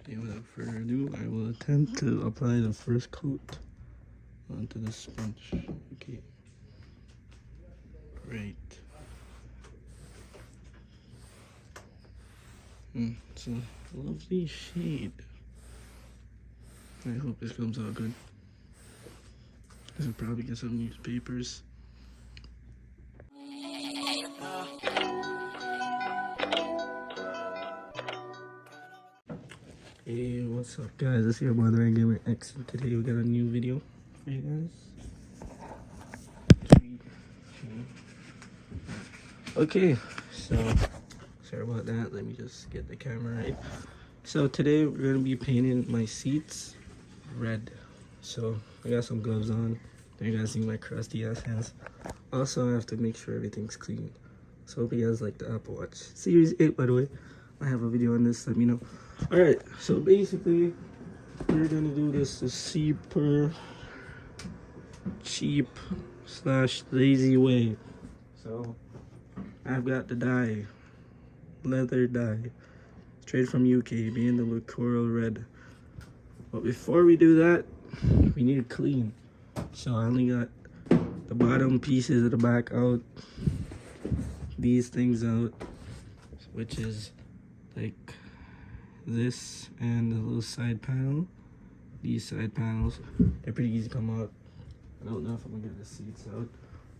Okay, without further ado, I will attempt to apply the first coat onto the sponge. Okay. Right. It's a lovely shade. I hope this comes out good. This will probably get some newspapers. Hey, what's up guys? This is your brother and Gamer X, and today we got a new video for you guys. Okay, so sorry about that. Let me just get the camera right. So today we're gonna be painting my seats red. So I got some gloves on. You guys see my crusty ass hands. Also, I have to make sure everything's clean. So hope you guys like the Apple Watch Series 8, by the way. I have a video on this, let me know. Alright, so basically we're gonna do this the super cheap slash lazy way. So I've got the dye, leather dye, straight from UK, BMW Coral Red. But before we do that, we need to clean. So I only got the bottom pieces of the back out, these things out, which is like this and the little side panel. These side panels, they're pretty easy to come out. I don't know if I'm gonna get the seats out,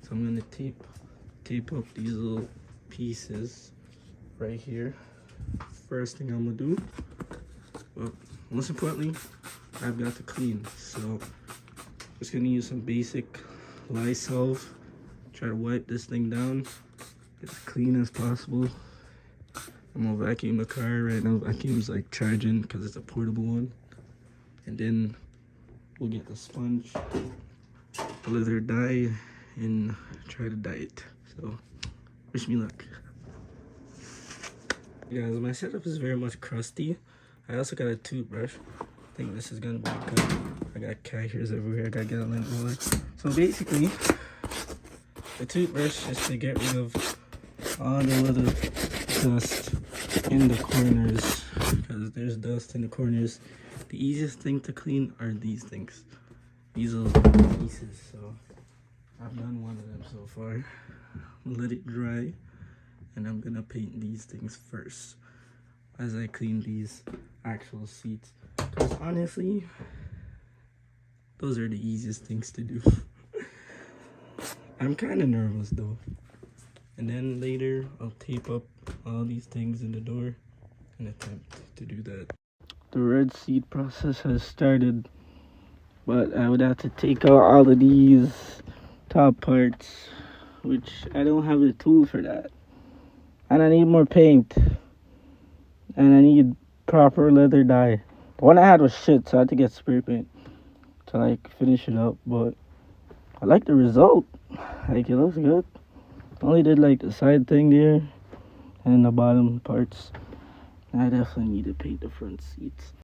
so I'm gonna tape up these little pieces right here. First thing I'm gonna do, well, most importantly, I've got to clean. So just gonna use some basic Lysol, try to wipe this thing down as clean as possible. I'm gonna vacuum the car right now. Vacuum's like charging because it's a portable one. And then we'll get the sponge, the leather dye, and try to dye it. So wish me luck. Guys, my setup is very much crusty. I also got a toothbrush. I think this is gonna be good. I got cat hairs everywhere. I gotta get a lint roller. So basically, the toothbrush is to get rid of all the little dust in the corners, because there's dust in the corners. The easiest thing to clean are these things, these little pieces. So I've done one of them so far. Let it dry, and I'm gonna paint these things first as I clean these actual seats, because honestly those are the easiest things to do. I'm kind of nervous though. And then later I'll tape up all these things in the door and attempt to do that. The red seat process has started, but I would have to take out all of these top parts, which I don't have the tool for that. And I need more paint. And I need proper leather dye. The one I had was shit, so I had to get spray paint to like finish it up, but I like the result. Like, it looks good. Only did like the side thing there and the bottom parts. I definitely need to paint the front seats.